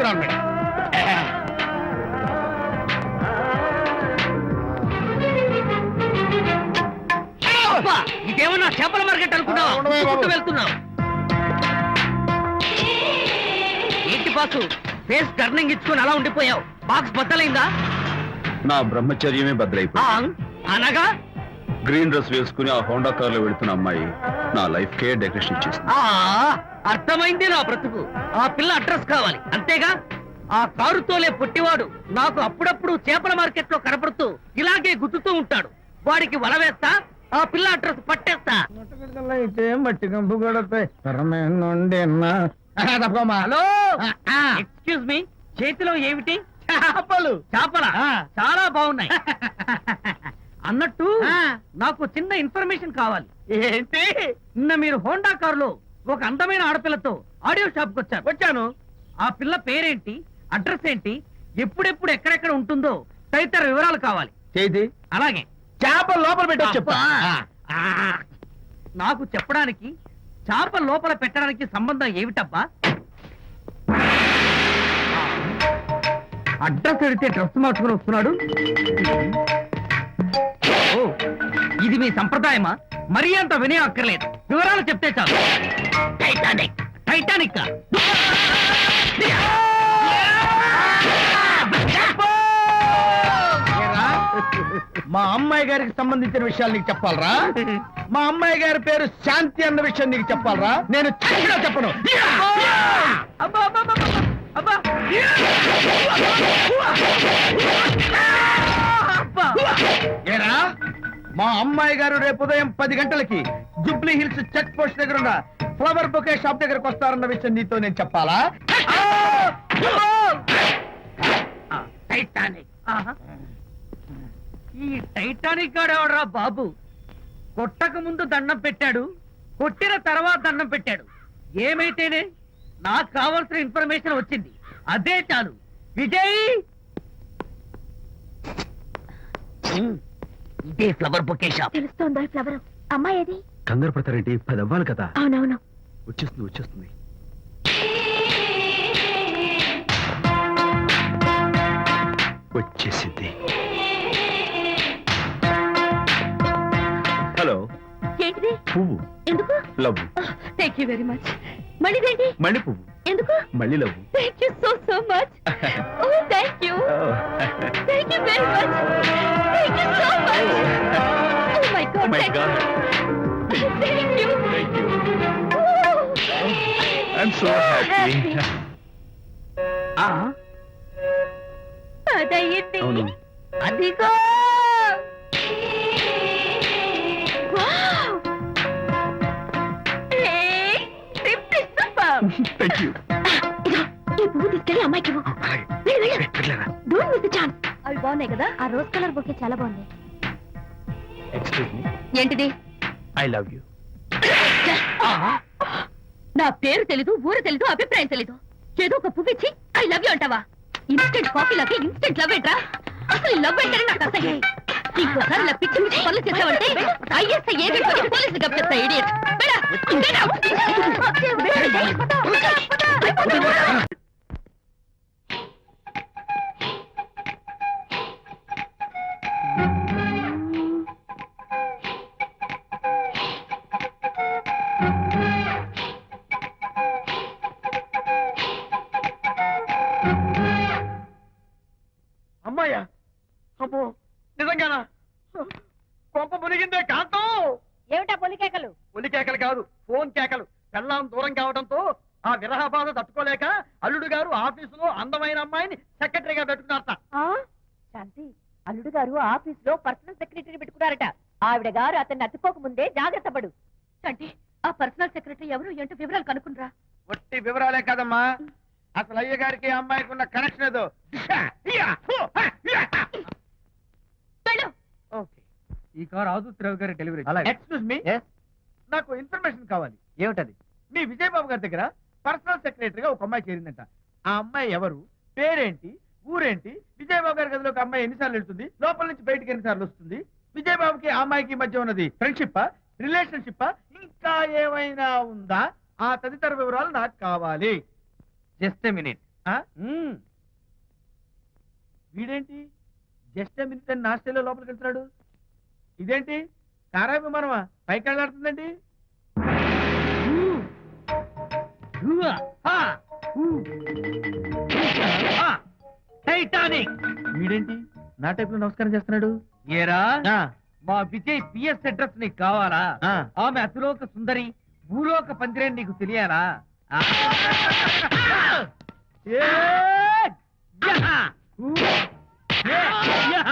Environment. ఇదేమన్నా చేపల market అనుకున్నావా? వెళ్తున్నావు ఏంటి బాసు? ఫేస్ టర్నింగ్ ఇచ్చుకొని అలా ఉండిపోయావు. బాక్స్ బద్దలైందా? నా బ్రహ్మచర్యమే బద్దలైపోయింది. అనగా గ్రీన్ డ్రెస్ వేసుకుని ఆ హోండా కార్ లో వెళుతున్న అమ్మాయి నా లైఫ్ కే డెకరేషన్ ఇచ్చేసింది. అర్థమైంది నా బ్రతుకు. ఆ పిల్ల అడ్రస్ కావాలి అంతేగా? ఆ కారుతోలే పుట్టివాడు నాకు అప్పుడప్పుడు చేపల మార్కెట్ లో కనపడుతూ ఇలాగే గుద్దుతూ ఉంటాడు. వాడికి వల వేస్తా, ఆ పిల్ల అడ్రస్ పట్టేస్తా. అయితే మట్టి కంపు కొడతాయి. హలో, ఎక్స్క్యూజ్ మీ, చేతిలో ఏమిటి? చేపలు. చేపల చాలా బాగున్నాయి. అన్నట్టు నాకు చిన్న ఇన్ఫర్మేషన్ కావాలి. ఏంటి? నిన్న మీరు హోండా కారులో ఒక అందమైన ఆడపిల్లతో ఆడియో షాప్ కు వచ్చాను. ఆ పిల్ల పేరేంటి, అడ్రస్ ఏంటి, ఎప్పుడెప్పుడు ఎక్కడెక్కడ ఉంటుందో తదితర వివరాలు కావాలి. చేతి అలాగే చేపలు లోపల పెట్టి చెప్తా. నాకు చెప్పడానికి చేప లోపల పెట్టడానికి సంబంధం ఏమిటబ్బా? అడ్రస్ అడిగితే డ్రెస్ మార్చుకుని వస్తున్నాడు. ఓ, ఇది మీ సంప్రదాయమా? మరీ అంత వినయం అక్కర్లేదు, వివరాలు చెప్తే చాలు. టైటానిక్. టైటానిక్ మా అమ్మాయి గారికి సంబంధించిన విషయాలు నీకు చెప్పాలరా? మా అమ్మాయి గారి పేరు శాంతి అన్న విషయం నీకు చెప్పాలరా? నేను చెప్పను. ఏరా, మా అమ్మాయి గారు రేపు ఉదయం 10 గంటలకి జుబ్లీ హిల్స్ చెక్ పోస్ట్ దగ్గర ఉన్న ఫ్లవర్ బొకే షాప్ దగ్గరకు వస్తారన్న విషయం నీతో నేను చెప్పాలా? టైటానిక్. ఈ టైటానిక్ గాడెవడరా బాబు? కొట్టక ముందు దండం పెట్టాడు, కొట్టిన తర్వాత దండం పెట్టాడు. ఏమైతేనే నాకు కావాల్సిన ఇన్ఫర్మేషన్ వచ్చింది, అదే చాలు. విజయ్, ఇదే ఫ్లవర్ బొకే షాప్. తెలుస్తోందా ఫ్లవర్? అమ్మాయి ఏది? కంగారు పడతారేంటి? 10 అవ్వాలి కదా. అవునవును, వచ్చేస్తుంది. వచ్చేసింది. హలో. ఏంటిది? పువ్వు. ఎందుకు? Love. Thank you very much. మళ్ళీదేంటి? మళ్ళీ పువ్వు. ఎందుకు? మళ్ళీ love. Thank you so much. Oh thank you. Thank you very much. Thank you so much. Oh my God. My God. Thank you. I'm so happy. అదయ్యింది. అవును. అదిగో. Thank you. ఈ పువ్వు తీసుకెళ్ళి అమ్మాయికి డోంట్ మిస్ ది ఛాన్స్. అవి బాగున్నాయి కదా? ఆ రోజ్ కలర్ బొకే చాలా బాగుంది. Excuse me. ఏంటిది? I love you. నా పేరు తెలీదు, ఊరు తెలీదు, అభిప్రాయం తెలీదు. ఏదో ఒక పువ్వు ఇచ్చి ఐ లవ్ యూ అంటావా? ఇన్స్టెంట్ కాఫీలకి ఇన్స్టెంట్ లవ్ ఏంట్రా? అసలు లవ్ ఏంటని నాకు అసహ్యం. ఇంకోసారి ఇలా పిచ్చి పిచ్చి పనులు చేసావంటే ఐఎస్ఐ ఏజెంట్ వచ్చి పోలీసులు కప్పిస్తా. ఇడియట్. అమ్మాయ్యా, అమ్మో, నిజంగానా? కొంప మునిగిందే కాంతం. ఏమిటా పొలికేకలు? పులి కేకలు కాదు, ఫోన్ కేకలు. పెళ్ళాం దూరం కావడంతో ఆ విరహ బాధ తట్టుకోలేక అల్లుడు గారు ఆఫీసులో అందమైన అమ్మాయిని సెక్రటరీగా పెట్టుకున్నారట. శాంతి, అల్లుడు గారు ఆఫీస్ లో పర్సనల్ సెక్రటరీ పెట్టుకున్నారట. ఆవిడ గారు అతన్ని అతుక్కోక ముందే జాగ్రత్త పడు. శాంతి, ఆ పర్సనల్ సెక్రటరీ ఎవరు ఏంటో వివరాలు కనుక్కునరా. ఒట్టి వివరాలే కదమ్మా, అసలు అయ్య గారికి అమ్మాయికి ఉన్న కనెక్షన్ ఏదో. ఈ కార్ ఆదుత్రావు గారి డెలివరీ. ఎక్స్క్యూజ్ మీ, నాకు ఇన్ఫర్మేషన్ కావాలి. ఏమిటది? మీ విజయబాబు గారి దగ్గర పర్సనల్ సెక్రటరీగా ఒక అమ్మాయి చేరిందంట. ఆ అమ్మాయి ఎవరు, పేరేంటి, ఊరేంటి, విజయబాబు గారి గదిలోకి అమ్మాయి ఎన్నిసార్లు వెళ్తుంది, లోపల నుంచి బయటికి ఎన్నిసార్లు వస్తుంది, విజయబాబుకి ఆ అమ్మాయికి మధ్య ఉన్నది ఫ్రెండ్షిప్, రిలేషన్షిప్, ఇంకా ఏమైనా ఉందా? ఆ తదితర వివరాలు నాకు కావాలి. Just a minute. ఆ? వీడేంటి జస్ట్ మినిట్ అని ఆస్ట్రేలియా లోపలికి వెళ్తున్నాడు. ఇదేంటి కారా విమానమా పైకి వెళ్ళాడుతుందండి. టైటానిక్. వీడేంటి నా టైప్ లో నమస్కారం చేస్తున్నాడు. ఏరా ఆ, మా విజయ్ పిఎస్ అడ్రస్ నీకు కావాలా? ఆ. ఆమె అతిలోక సుందరి భూలోక పందిరే నీకు తెలియాలా? ఆ. ఏ, యహ! ఊ! ఏ! యహ!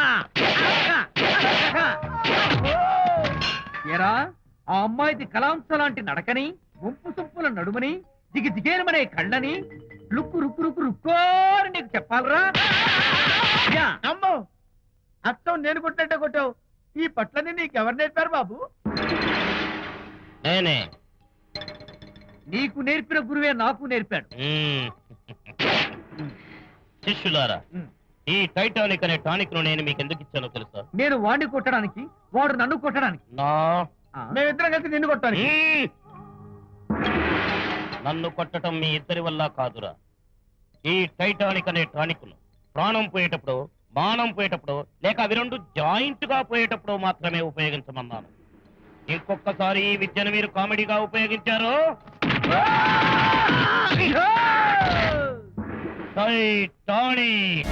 యహ! ఏరా ఆ అమ్మాయిది కలాంస లాంటి నడకని, వంపు సొంపుల నడుమని, దిగి దిగేనమనే కళ్ళని, లుక్కు రుక్కు రుక్కు రుక్కోని నీకు చెప్పాలరా? యా! అమ్మో అత్తం నేను కొట్టినట్టే కొట్టావు. ఈ పట్లని నీకెవరు నేర్పారు బాబు? నేనే. నీకు నేర్పిన గురువే నాకు నేర్పాడు. శిష్యులారా, ఉమ్. ఈ టైటానిక్ అనే టానిక్ ను నేను మీకు ఎందుకు ఇచ్చానో తెలుసా? నేను వాడిని కొట్టడానికి, వాడు నన్ను కొట్టడానికి. నా మేమిద్దరం కలిసి నిన్ను కొట్టాలి. మ్మ్. నన్ను కొట్టడం మీ ఇద్దరి వల్ల కాదురా. ఈ టైటానిక్ అనే టానిక్ ను ప్రాణం పోయేటప్పుడు, మానం పోయేటప్పుడు, లేక అవి రెండు జాయింట్ గా పోయేటప్పుడు మాత్రమే ఉపయోగించమన్నాను. ఇంకొకసారి ఈ విద్యను మీరు కామెడీగా ఉపయోగించారు, టైటానిక్